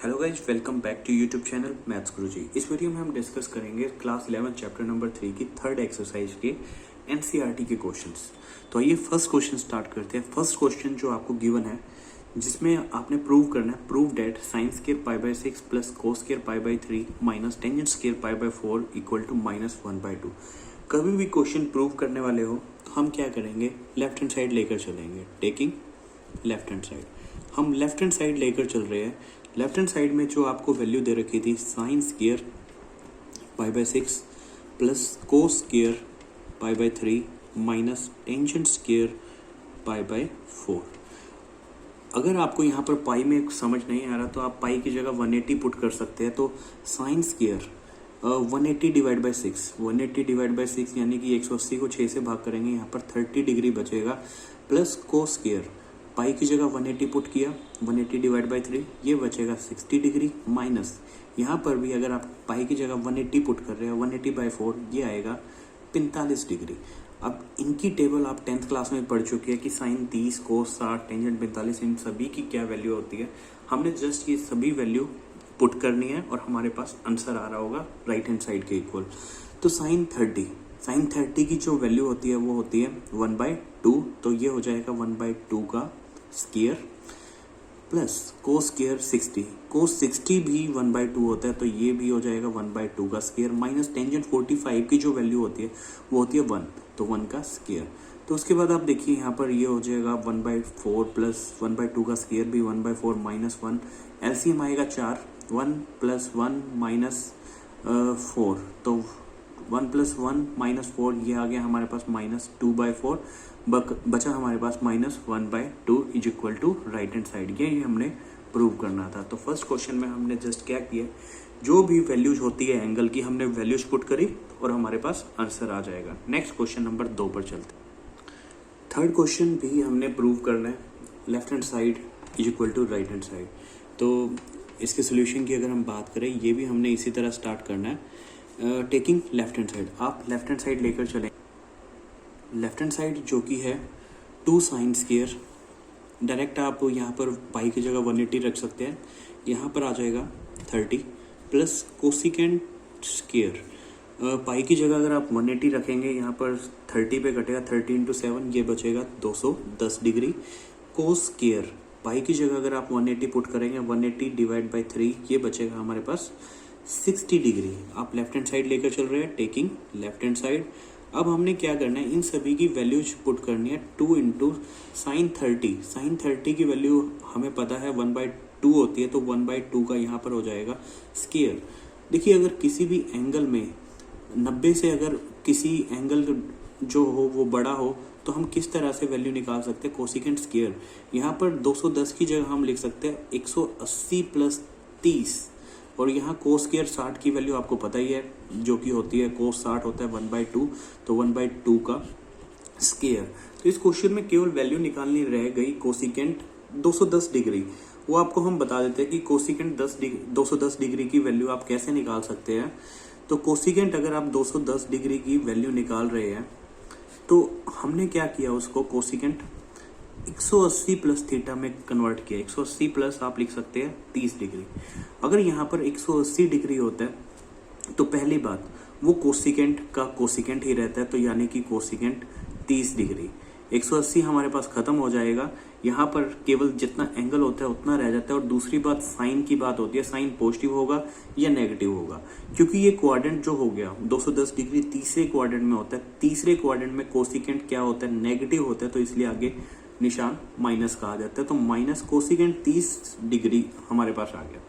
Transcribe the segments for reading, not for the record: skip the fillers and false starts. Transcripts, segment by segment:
Hello guys, welcome back to YouTube channel maths Guruji. इस video में हम डिस्कस करेंगे क्लास 11 चैप्टर नंबर 3 की थर्ड एक्सरसाइज के एनसीईआरटी के क्वेश्चंस। तो आइए फर्स्ट क्वेश्चन स्टार्ट करते हैं। फर्स्ट क्वेश्चन जो आपको गिवन है, जिसमें आपने प्रूव करना है, prove that sine square pi by 6 plus cos square pi by 3 minus tangent square pi by 4 equal to -1/2। कभी भी क्वेश्चन प्रूव करने वाले हो तो हम क्या करेंगे, लेफ्ट हैंड साइड लेकर चलेंगे। टेकिंग लेफ्ट हैंड साइड, हम लेफ्ट हैंड साइड लेकर चल रहे हैं। लेफ्ट हैंड साइड में जो आपको वैल्यू दे रखी थी, sign square pi by 6 plus cos square pi by 3 minus tangent square pi by 4। अगर आपको यहाँ पर पाई में समझ नहीं आ रहा तो आप पाई की जगह 180 पुट कर सकते हैं। तो sine square 180 divide by 6, 180 divide by 6 यानी कि 180 को 6 से भाग करेंगे, यहाँ पर 30 डिग्री बचेगा। प्लस कोस स्क्वायर, पाई की जगह 180 पुट किया, 180 डिवाइड बाई 3, ये बचेगा 60 डिग्री। माइनस यहाँ पर भी अगर आप पाई की जगह 180 पुट कर रहे हैं, 180 बाई 4, ये आएगा 45 डिग्री। अब इनकी टेबल आप 10th क्लास में पढ़ चुके हैं कि साइन 30, कोस 60, टेंजेंट 45, इन सभी की क्या वैल्यू होती है। हमने जस्ट ये सभी वैल्यू पुट करनी है और हमारे पास आंसर आ रहा होगा राइट हैंड साइड के इक्वल। तो साइन 30 की जो वैल्यू होती है वो होती है 1/2। तो ये हो जाएगा 1/2 का स्क्वायर प्लस कोस स्क्वायर 60, कोस 60 भी 1/2 होता है, तो ये भी हो जाएगा 1/2 का स्क्वायर माइनस टेंजेंट 45 की जो वैल्यू होती है वो होती है 1, तो 1 का स्क्वायर। तो उसके बाद आप देखिए यहाँ पर ये हो जाएगा 1/4 प्लस 1/2 का स्क्वायर भी 1/4 माइनस 1, एलसीएम आएगा 4, 1 प्लस 1 माइनस 4, तो 1 प्लस 1 माइनस 4, ये आ गया हमारे पास -2/4, बचा हमारे पास -1/2 is equal to right hand side. ये हमने प्रूव करना था। तो फर्स्ट क्वेश्चन में हमने जस्ट क्या किया, जो भी वैल्यूज होती है एंगल की, हमने वैल्यूज पुट करी और हमारे पास आंसर आ जाएगा। नेक्स्ट क्वेश्चन नंबर 2 पर चलते हैं। थर्ड क्वेश्चन भी हमने प्रूव करना है, left hand side is equal to right hand side. तो इसके सोल्यूशन की अगर हम बात करें, ये भी हमने इसी तरह स्टार्ट करना है। टेकिंग लेफ्ट हैंड साइड, आप लेफ्ट हैंड साइड लेकर चलें। लेफ्ट हैंड साइड जो कि है 2 साइन स्क्वायर, डायरेक्ट आप यहाँ पर पाई की जगह 180 रख सकते हैं, यहाँ पर आ जाएगा 30 प्लस कोसिकेंट स्क्वायर, पाई की जगह अगर आप 180 रखेंगे, यहाँ पर 30 पे कटेगा, 30 × 7, ये बचेगा 210 डिग्री। कोस स्क्वायर, पाई की जगह अगर आप 180 पुट करेंगे, 180 डिवाइड बाई 3, ये बचेगा हमारे पास 60 डिग्री। आप लेफ्ट हैंड साइड लेकर चल रहे हैं, टेकिंग लेफ्ट हैंड साइड। अब हमने क्या करना है, इन सभी की वैल्यूज पुट करनी है। 2 × साइन 30, साइन 30 की वैल्यू हमें पता है 1/2 होती है, तो 1/2 का यहाँ पर हो जाएगा स्क्वायर। देखिए, अगर किसी भी एंगल में 90 से अगर किसी एंगल जो हो वो बड़ा हो, तो हम किस तरह से वैल्यू निकाल सकते हैं, कोसिकेंट स्क्वायर। यहाँ पर 210 की जगह हम लिख सकते हैं 180 प्लस 30, और यहाँ कोस स्क्वायर 60 की वैल्यू आपको पता ही है, जो कि होती है कोस 60 होता है 1/2, तो 1/2 का स्क्वायर। तो इस क्वेश्चन में केवल वैल्यू निकालनी रह गई कोसिकेंट 210 डिग्री। वो आपको हम बता देते हैं कि कोसिकेंट 210 डिग्री की वैल्यू आप कैसे निकाल सकते हैं। तो कोसिकेंट अगर आप 210 डिग्री की वैल्यू निकाल रहे हैं, तो हमने क्या किया, उसको कोसिकेंट 180 प्लस थीटा में कन्वर्ट किया। 180 प्लस आप लिख सकते हैं 30 डिग्री। अगर यहाँ पर 180 डिग्री होता है तो पहली बात, वो कोसिकेंट का कोसिकेंट ही रहता है, तो यानी कि कोसिकेंट 30 डिग्री। 180 हमारे पास खत्म हो जाएगा, यहाँ पर केवल जितना एंगल होता है उतना रह जाता है। और दूसरी बात साइन की बात होती है, साइन पॉजिटिव होगा या नेगेटिव होगा, क्योंकि ये क्वाड्रेंट जो हो गया 210 डिग्री तीसरे क्वाड्रेंट में होता है। तीसरे क्वाड्रेंट में कोसिकेंट क्या होता है, नेगेटिव होता है, तो इसलिए आगे निशान माइनस का आ जाता है। तो माइनस कोसिकेंट 30 डिग्री हमारे पास आ गया।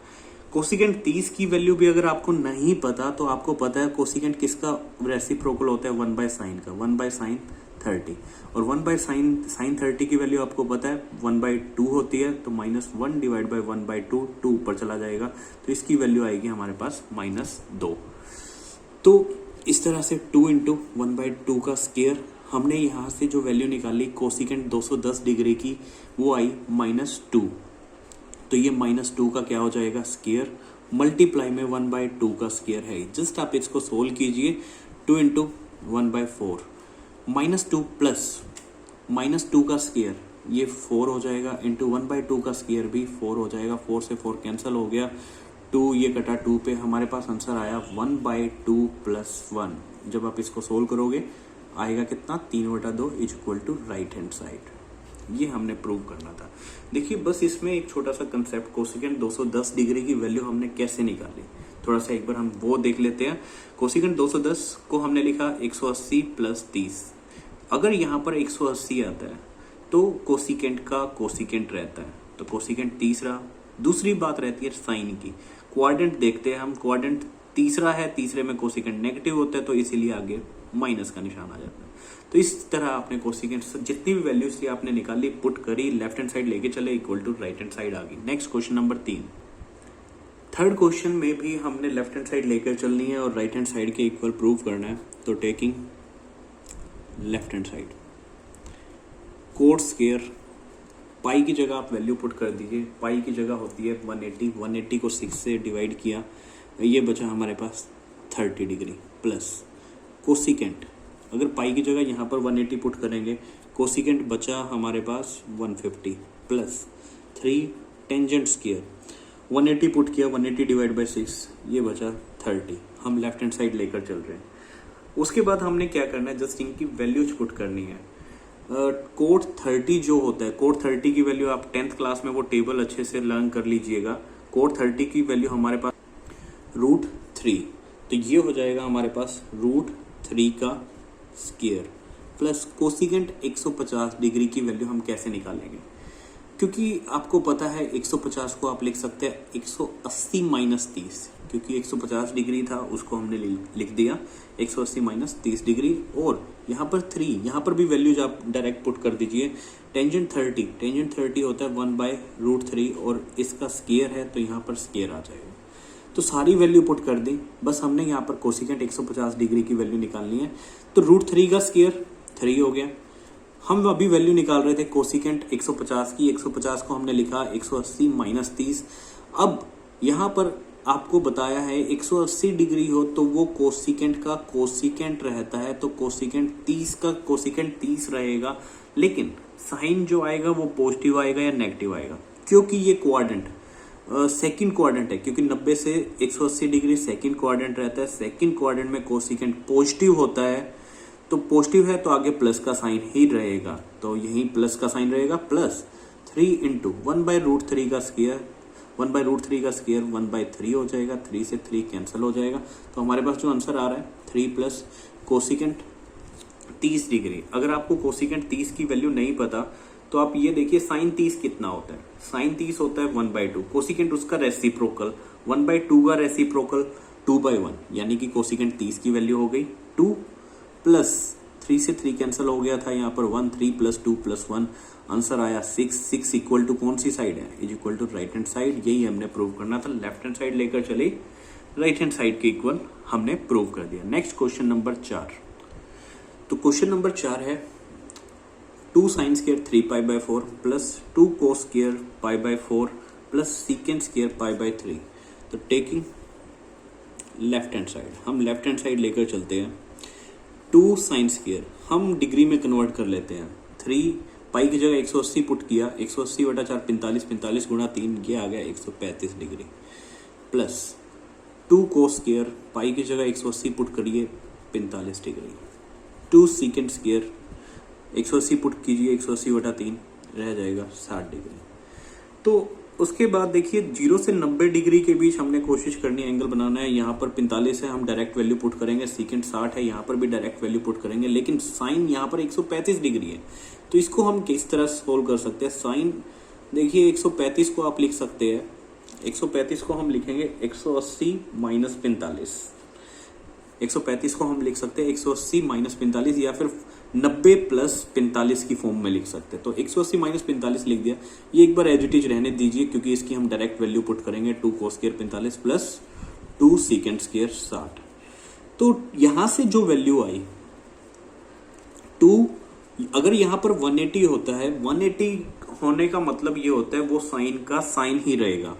कोसिकेंट 30 की वैल्यू भी अगर आपको नहीं पता, तो आपको पता है कोसिकेंट किसका रेसिप्रोकल होता है, 1/sin का, 1/sin 30, और 1/sin 30 की वैल्यू आपको पता है 1/2 होती है, तो -1 डिवाइड बाई 1/2, 2 ऊपर चला जाएगा, तो इसकी वैल्यू आएगी हमारे पास -2। तो इस तरह से 2 × 1/2 का स्क्वायर, हमने यहाँ से जो वैल्यू निकाली कोसिकेंट 210 डिग्री की, वो आई -2, तो ये -2 का क्या हो जाएगा, स्क्वायर, मल्टीप्लाई में 1/2 का स्क्वायर है। जस्ट आप इसको सोल्व कीजिए, 2 × 1/4 -2 प्लस -2 का स्क्वायर, ये 4 हो जाएगा, इंटू 1/2 का स्क्वायर भी 4 हो जाएगा, 4 से 4 कैंसिल हो गया, 2 ये कटा 2 पे, हमारे पास आंसर आया 1/2 + 1। जब आप इसको सोल्व करोगे आएगा कितना, 3/2 = राइट हैंड साइड। ये हमने प्रूव करना था। देखिए बस इसमें एक छोटा सा कंसेप्ट, कोसेकेंट 210 डिग्री की वैल्यू हमने कैसे निकाली, थोड़ा सा एक बार हम वो देख लेते हैं। कोसेकेंट 210 को हमने लिखा 180 + 30। अगर यहाँ पर 180 आता है तो कोसेकेंट का कोसेकेंट रहता है, तो कोसेकेंट 30 रहा। दूसरी बात रहती है साइन की, क्वाड्रेंट देखते हैं हम, क्वाड्रेंट तीसरा है, तीसरे में कोसेकेंट नेगेटिव होता है, तो इसीलिए आगे माइनस का निशान आ जाता है। तो इस तरह आपने कोसेकेंट जितनी भी वैल्यूज थी आपने निकाली, पुट करी, लेफ्ट हैंड साइड लेके चले, = राइट हैंड साइड आ गई। Next question number 3। Third question में भी हमने लेफ्ट हैंड साइड लेकर चलनी है और राइट हैंड साइड के इक्वल प्रूव करना है। तो taking left hand side, cot square, pi की जगह आप वैल्यू पुट कर दीजिए। पाई की जगह होती है 180 को 6 से डिवाइड किया, ये बचा हमारे पास 30 डिग्री, प्लस कोसेकेंट, अगर पाई की जगह यहाँ पर 180 पुट करेंगे, कोसेकेंट बचा हमारे पास 150, प्लस 3 टेंजेंट स्क्वायर, 180 पुट किया, 180 डिवाइड बाई 6, ये बचा 30। हम लेफ्ट हैंड साइड लेकर चल रहे हैं। उसके बाद हमने क्या करना है, जस्ट इनकी वैल्यूज पुट करनी है। कोड 30 जो होता है, कोड 30 की वैल्यू आप 10th क्लास में वो टेबल अच्छे से लर्न कर लीजिएगा। कोड 30 की वैल्यू हमारे पास √3, तो ये हो जाएगा हमारे पास √3 का स्क्वायर, प्लस कोसेकेंट 150 डिग्री की वैल्यू हम कैसे निकालेंगे, क्योंकि आपको पता है 150 को आप लिख सकते हैं 180 - 30, क्योंकि 150 डिग्री था उसको हमने लिख दिया 180 - 30 डिग्री। और यहाँ पर 3, यहाँ पर भी वैल्यूज आप डायरेक्ट पुट कर दीजिए। टेंजेंट 30 होता है 1/√3 और इसका स्क्वायर है, तो यहाँ पर स्क्वायर आ जाएगा। तो सारी वैल्यू पुट कर दी, बस हमने यहाँ पर कोसेकेंट 150 डिग्री की वैल्यू निकालनी है। तो √3 का स्क्वायर 3 हो गया। हम अभी वैल्यू निकाल रहे थे कोसेकेंट 150 की, 150 को हमने लिखा 180 - 30। अब यहाँ पर आपको बताया है 180 डिग्री हो तो वो कोसेकेंट का कोसेकेंट रहता है, तो कोसेकेंट 30 का कोसेकेंट 30 रहेगा, लेकिन साइन जो आएगा वो पॉजिटिव आएगा या नेगेटिव आएगा, क्योंकि ये क्वाड्रेंट सेकंड क्वाड्रेंट है, क्योंकि 90 से 180 डिग्री सेकंड क्वाड्रेंट रहता है। सेकंड क्वाड्रेंट में कोसेकेंट पॉजिटिव होता है, तो पॉजिटिव है तो आगे प्लस का साइन ही रहेगा, तो यही प्लस का साइन रहेगा, प्लस 3 × 1/√3 का स्क्वायर, 1/√3 का स्क्वायर 1/3 हो जाएगा, 3 से 3 कैंसिल हो जाएगा। तो हमारे पास जो आंसर आ रहा है 3 प्लस कोसेकेंट 30 डिग्री। अगर आपको कोसेकेंट 30 की वैल्यू नहीं पता तो आप ये देखिए साइन 30 कितना होता है, साइन 30 होता है 1/2, कोसेकेंट उसका रेसिप्रोकल, 1/2 का रेसिप्रोकल 2/1, यानी कि कोसेकेंट 30 की वैल्यू हो गई 2, प्लस 3 से 3 कैंसिल हो गया था, यहाँ पर 1, 3 + 2 + 1, आंसर आया 6। 6 = कौन सी साइड है, = राइट हैंड साइड। यही हमने प्रूव करना था, लेफ्ट हैंड साइड लेकर चले, राइट हैंड साइड के इक्वल हमने प्रूव कर दिया। Next question number 4। तो क्वेश्चन नंबर 4 है 2 sin square 3π/4 plus 2 cos square π/4 plus secant square π/3। तो टेकिंग लेफ्ट हैंड साइड, हम लेफ्ट हैंड साइड लेकर चलते हैं। 2 sin स्क्वायर हम डिग्री में कन्वर्ट कर लेते हैं, 3 पाई की जगह 180 पुट किया, 180/4 45, 45 × 3 ये आ गया 135 degree, plus 2 cos square pi की जगह 180 पुट करिए 45 डिग्री, 2 सीकेंट स्क्वायर 180 पुट कीजिए, 180/3 रह जाएगा 60 डिग्री। तो उसके बाद देखिए 0 से 90 डिग्री के बीच हमने कोशिश करनी है एंगल बनाना है। यहाँ पर 45 है, हम डायरेक्ट वैल्यू पुट करेंगे, सीकेंट 60 है, यहाँ पर भी डायरेक्ट वैल्यू पुट करेंगे, लेकिन साइन यहाँ पर 135 डिग्री है। तो इसको हम किस तरह सोल्व कर सकते हैं, साइन देखिए 135 को आप लिख सकते हैं, 135 को हम लिखेंगे 180 - 45, 135 को हम लिख सकते हैं 180 - 45 या फिर 90 + 45 की फॉर्म में लिख सकते हैं। तो 180 - 45 लिख दिया, ये एक बार एज इट इज रहने दीजिए, क्योंकि इसकी हम डायरेक्ट वैल्यू पुट करेंगे 2 cos square 45 plus 2 secant square 60। तो यहां से जो वैल्यू आई 2, अगर यहाँ पर 180 होता है, 180 होने का मतलब ये होता है वो साइन का साइन ही रहेगा,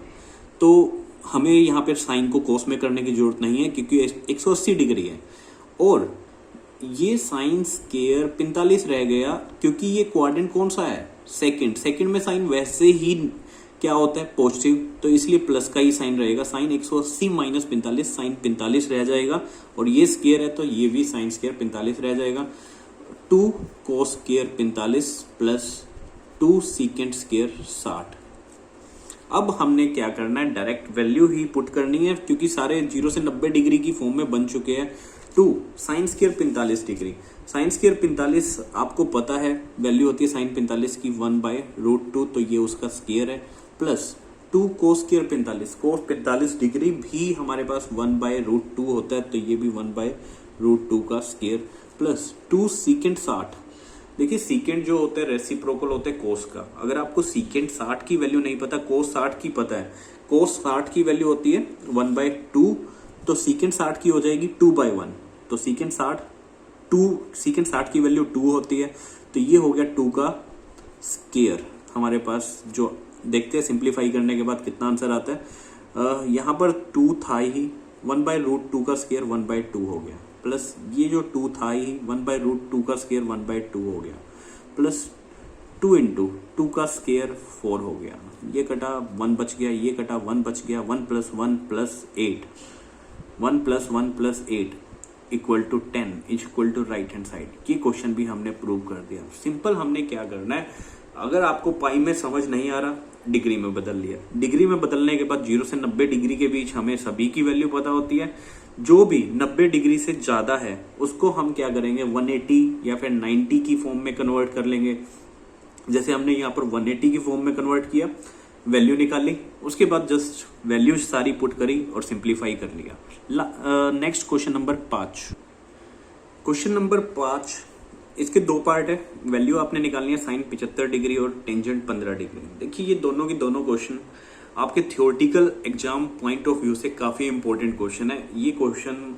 तो हमें यहाँ पर साइन को कोस में करने की जरूरत नहीं है, क्योंकि 180 डिग्री है। और ये साइन स्क्वायर 45 रह गया, क्योंकि ये क्वाड्रेंट कौन सा है, सेकंड में साइन वैसे ही क्या होता है पॉजिटिव, तो इसलिए प्लस का ही साइन रहेगा। साइन 180 माइनस 45 साइन 45 रह जाएगा, और ये स्क्वायर है तो ये भी साइन स्क्वायर 45 रह जाएगा। 2 cos square 45 plus 2 secant square 60। अब हमने क्या करना है, डायरेक्ट वैल्यू ही पुट करनी है क्योंकि सारे 0 से 90 डिग्री की फॉर्म में बन चुके हैं। 2 sine square 45 degree, sine square 45 आपको पता है वैल्यू होती है साइन 45 की 1/√2, तो ये उसका स्क्वायर है, प्लस 2 कोस स्क्वायर 45, कोस 45 डिग्री भी हमारे पास 1/√2 होता है, तो ये भी 1/√2 का स्क्वायर, प्लस 2 सीकेंट 60। देखिए सीकेंट जो होते हैं रेसिप्रोकल होते हैं कोस का। अगर आपको सीकेंट 60 की वैल्यू नहीं पता, कोस 60 की पता है, कोस 60 की वैल्यू होती है 1/2, तो सीकेंट 60 की हो जाएगी 2/1। तो सीकेंट 60 की वैल्यू 2 होती है, तो ये हो गया 2 का स्क्वायर हमारे पास। जो देखते हैं सिंप्लीफाई करने के बाद कितना आंसर आता है। यहाँ पर 2 था ही, 1/√2 का स्क्वायर 1/2 हो गया, प्लस ये जो 2 था ही 1/√2 का स्क्वायर 1/2 हो गया, प्लस 2 इंटू 2 का स्क्वायर 4 हो गया, ये कटा 1 बच गया, ये कटा 1 बच गया, 1 + 1 + 8, 1 + 1 + 8 equal to 10 is equal to right hand side. ये क्वेश्चन भी हमने प्रूव कर दिया। सिंपल हमने क्या करना है, अगर आपको पाई में समझ नहीं आ रहा डिग्री में बदल लिया। डिग्री में बदलने के बाद 0 से 90 डिग्री के बीच हमें सभी की वैल्यू पता होती है। जो भी 90 डिग्री से ज्यादा है उसको हम क्या करेंगे 180 या फिर 90 की फॉर्म में कन्वर्ट कर लेंगे। जैसे हमने यहाँ पर 180 की फॉर्म में कन्वर्ट किया, वैल्यू निकाली, उसके बाद जस्ट वैल्यूज सारी पुट करी और सिंप्लीफाई कर लिया। Next question number 5। Question number 5 इसके 2 पार्ट है। वैल्यू आपने निकालनी है साइन 75 डिग्री और टेंजेंट 15 डिग्री। देखिए ये दोनों की दोनों क्वेश्चन आपके theoretical exam point of view से काफी इंपॉर्टेंट क्वेश्चन है। ये क्वेश्चन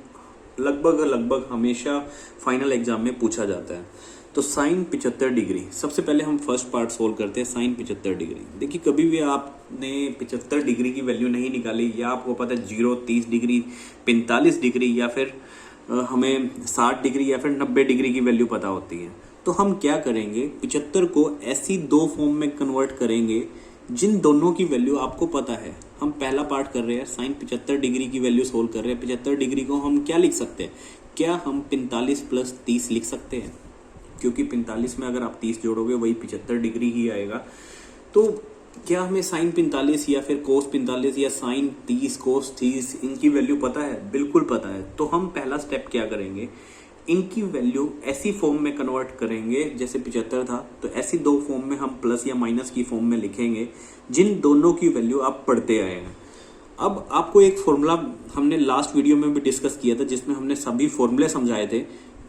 लगभग हमेशा फाइनल एग्जाम में पूछा जाता है। तो साइन 75 डिग्री, सबसे पहले हम फर्स्ट पार्ट सोल्व करते हैं। साइन 75 डिग्री, देखिए कभी भी आपने 75 डिग्री की वैल्यू नहीं निकाली, या आपको पता है 0, 30 डिग्री, 45 डिग्री, या फिर हमें 60 डिग्री या फिर 90 डिग्री की वैल्यू पता होती है, तो हम क्या करेंगे 75 को ऐसी 2 फॉर्म में कन्वर्ट करेंगे जिन दोनों की वैल्यू आपको पता है। हम पहला पार्ट कर रहे हैं, साइन 75 डिग्री की वैल्यू सोल्व कर रहे हैं। 75 डिग्री को हम क्या लिख सकते हैं, क्या हम 45 + 30 लिख सकते हैं, क्योंकि 45 में अगर आप 30 जोड़ोगे वही 75 डिग्री ही आएगा। तो क्या हमें साइन 45 या फिर कोस 45 या साइन 30 कोस 30 इनकी वैल्यू पता है? बिल्कुल पता है। तो हम पहला स्टेप क्या करेंगे, इनकी वैल्यू ऐसी फॉर्म में कन्वर्ट करेंगे, जैसे 75 था तो ऐसी 2 फॉर्म में हम प्लस या माइनस की फॉर्म में लिखेंगे जिन दोनों की वैल्यू आप पढ़ते आए हैं। अब आपको एक फॉर्मूला हमने लास्ट वीडियो में भी डिस्कस किया था जिसमें हमने सभी फॉर्मूले समझाए थे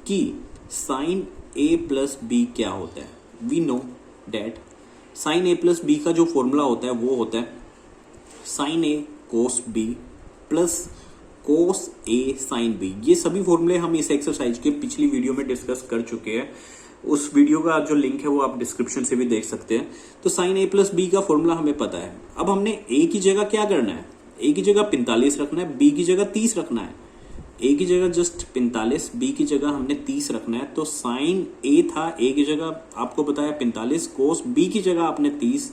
कि साइन a + b क्या होता है। We know that sine a + b का जो फॉर्मूला होता है वो होता है sine a cos b plus cos a sine b। ये सभी फॉर्मूले हम इस एक्सरसाइज के पिछली वीडियो में डिस्कस कर चुके हैं। उस वीडियो का जो लिंक है वो आप डिस्क्रिप्शन से भी देख सकते हैं। तो साइन a + b का फॉर्मूला हमें पता है। अब हमने a की जगह क्या करना है, a की जगह 45 रखना है, b की जगह 30 रखना है। a की जगह जस्ट 45, b की जगह हमने 30 रखना है। तो साइन a था, a की जगह आपको पता है 45, कोस b की जगह आपने 30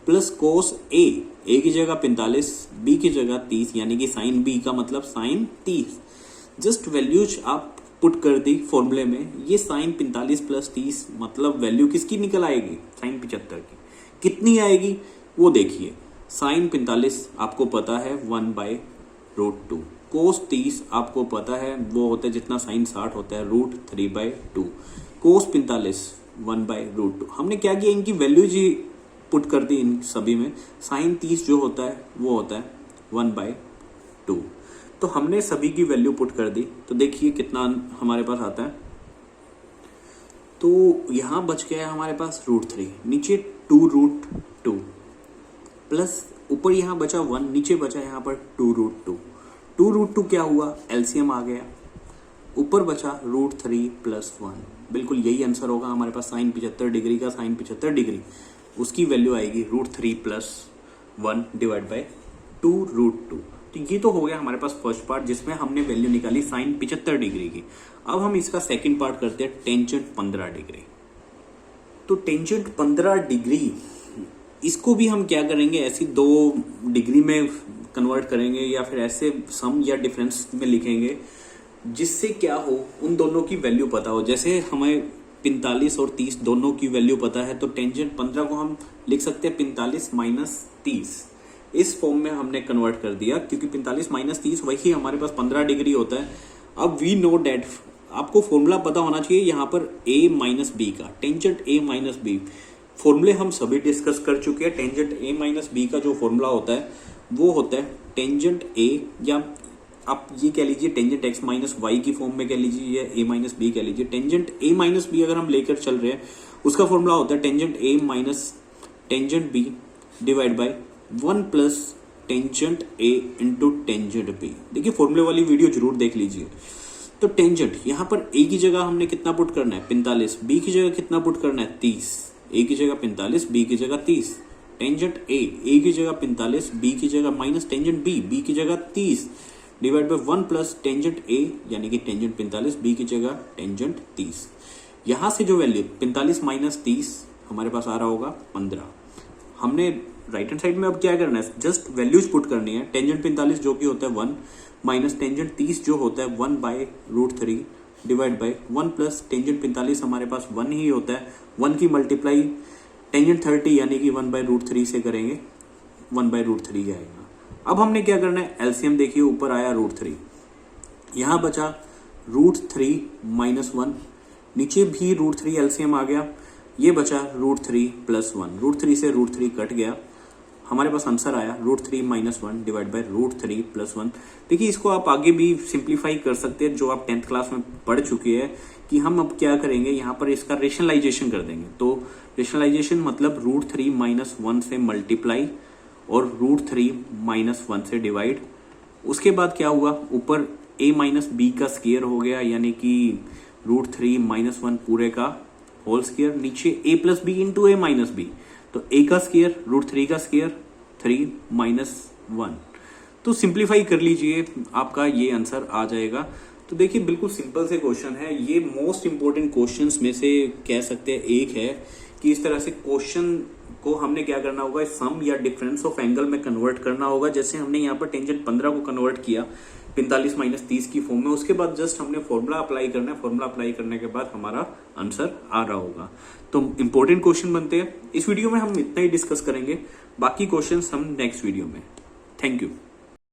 प्लस कोस a की जगह 45, b की जगह 30, यानी कि साइन b का मतलब साइन 30। जस्ट वैल्यूज आप पुट कर दी फॉर्मूले में। ये साइन 45 + 30 मतलब वैल्यू किसकी निकल आएगी, साइन 75 की। कितनी आएगी वो देखिए। साइन 45 आपको पता है 1/√2, कोस 30 आपको पता है वो होता है जितना साइन 60 होता है √3/2, कोस 45 1/√2। हमने क्या किया, इनकी वैल्यूज ही पुट कर दी इन सभी में। साइन 30 जो होता है वो होता है 1/2। तो हमने सभी की वैल्यू पुट कर दी। तो देखिए कितना हमारे पास आता है। तो यहां बच गया हमारे पास √3, नीचे 2√2 प्लस ऊपर यहां बचा 1, नीचे बचा यहां पर 2√2। 2√2 क्या हुआ, एलसीएम आ गया, ऊपर बचा √3 + 1। बिल्कुल यही आंसर होगा हमारे पास साइन 75 डिग्री का। साइन 75 डिग्री उसकी वैल्यू आएगी √3 + 1 / 2√2। तो ये तो हो गया हमारे पास फर्स्ट पार्ट जिसमें हमने वैल्यू निकाली साइन 75 डिग्री की। अब हम इसका सेकंड पार्ट करते हैं, टेंजेंट 15 डिग्री। तो टेंजेंट 15 डिग्री, इसको भी हम क्या करेंगे, ऐसी 2 डिग्री में कन्वर्ट करेंगे या फिर ऐसे सम या डिफरेंस में लिखेंगे जिससे क्या हो, उन दोनों की वैल्यू पता हो। जैसे हमें 45 और 30 दोनों की वैल्यू पता है, तो टेंजेंट 15 को हम लिख सकते हैं 45 माइनस 30। इस फॉर्म में हमने कन्वर्ट कर दिया, क्योंकि 45 माइनस 30 वही हमारे पास 15 डिग्री होता है। अब वी नो डैट, आपको फॉर्मूला पता होना चाहिए यहाँ पर a माइनस बी का, टेंजेंट a माइनस बी। फॉर्मूले हम सभी डिस्कस कर चुके हैं। टेंजेंट a माइनस बी का जो फॉर्मूला होता है वो होता है टेंजेंट a, या आप ये कह लीजिए टेंजेंट x माइनस वाई की फॉर्म में कह लीजिए, या a माइनस बी कह लीजिए। टेंजेंट a माइनस बी अगर हम लेकर चल रहे हैं, उसका फॉर्मूला होता है tangent a minus tangent b divide by 1 plus tangent a into tangent b। देखिए फॉर्मूले वाली वीडियो जरूर देख लीजिए। तो टेंजेंट यहाँ पर a की जगह हमने कितना पुट करना है, 45, b की जगह कितना पुट करना है, 30। a की जगह 45, b की जगह 30। टेंजेंट a की जगह 45, b की जगह माइनस टेंजेंट b की जगह 30 divide by 1 plus tangent a, यानी कि टेंजेंट 45, b की जगह टेंजेंट 30। यहां से जो वैल्यू 45 माइनस 30 हमारे पास आ रहा होगा 15। हमने राइट हैंड साइड में अब क्या करना है, जस्ट वैल्यूज पुट करनी है। टेंजेंट 45 जो कि होता है 1 माइनस टेंजेंट 30 जो होता है 1 by root 3 divide by 1 plus tangent 45 हमारे पास 1 ही होता है। 1 की मल्टीप्लाई टेंजेंट 30 यानी कि 1 बाय रूट 3 से करेंगे, 1 बाय रूट 3 आएगा। अब हमने क्या करना है, एलसीएम देखिए, ऊपर आया रूट 3, यहां बचा रूट 3 माइनस 1, नीचे भी रूट 3 एलसीएम आ गया, ये बचा रूट 3 प्लस 1। रूट 3 से रूट 3 कट गया, हमारे पास आंसर आया root 3 minus 1 divide by root 3 plus 1। देखिए इसको आप आगे भी सिंप्लीफाई कर सकते हैं, जो आप 10th क्लास में पढ़ चुके हैं कि हम अब क्या करेंगे, यहाँ पर इसका रेशनलाइजेशन कर देंगे। तो रेशनलाइजेशन मतलब रूट 3 माइनस 1 से मल्टीप्लाई और रूट 3 माइनस 1 से डिवाइड। उसके बाद क्या हुआ, ऊपर a माइनस बी का स्क्वायर हो गया, यानी कि रूट 3 माइनस 1 पूरे का होल स्क्वायर, नीचे a plus B into a minus B, तो a का स्क्वायर रूट 3 का स्क्वायर 3 माइनस 1। तो सिंप्लीफाई कर लीजिए, आपका ये आंसर आ जाएगा। तो देखिए बिल्कुल सिंपल से क्वेश्चन है, ये मोस्ट इंपॉर्टेंट क्वेश्चंस में से कह सकते हैं एक है कि इस तरह से क्वेश्चन को हमने क्या करना होगा, सम या डिफरेंस ऑफ एंगल में कन्वर्ट करना होगा। जैसे हमने यहाँ पर टेंजेंट 15 को कन्वर्ट किया 45 माइनस 30 की फॉर्म में, उसके बाद जस्ट हमने फॉर्मूला अप्लाई करना है। फॉर्मूला अप्लाई करने के बाद हमारा आंसर आ रहा होगा। तो इंपॉर्टेंट क्वेश्चन बनते हैं। इस वीडियो में हम इतना ही डिस्कस करेंगे, बाकी क्वेश्चंस हम नेक्स्ट वीडियो में। Thank you.